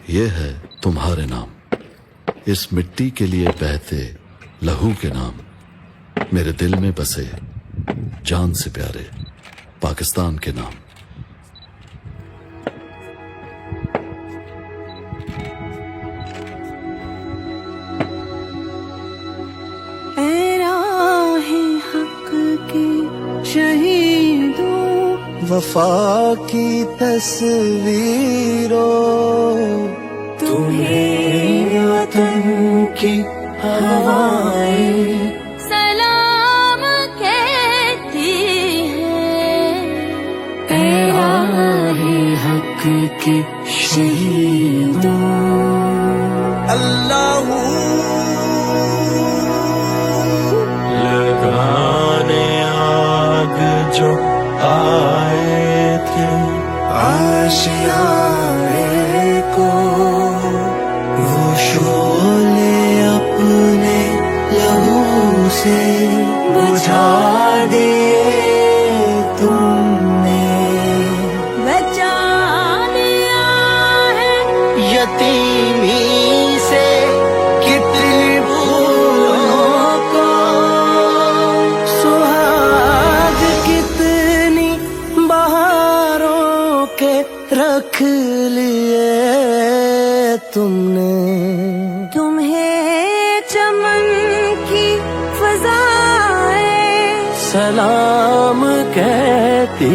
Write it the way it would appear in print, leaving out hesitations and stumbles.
یہ ہے تمہارے نام، اس مٹی کے لیے بہتے لہو کے نام، میرے دل میں بسے جان سے پیارے پاکستان کے نام۔ اے راہ حق کی شہیدوں، وفا کی تصویروں، تمہیں وطن کی ہوائیں سلام کہتی ہے۔ اے راہ حق کی شہیدوں، اللہ لگانے آگ جو آئے تھے آشیانے کو، وہ شعلے اپنے لہو سے بجھا دیے تم نے، بچا لیا ہے یتیمی سے کتنی پھولوں کو، سہاگ کتنی بہاروں کے رکھ لیے تم نے، تمہیں چمن کی فضائیں سلام کہتی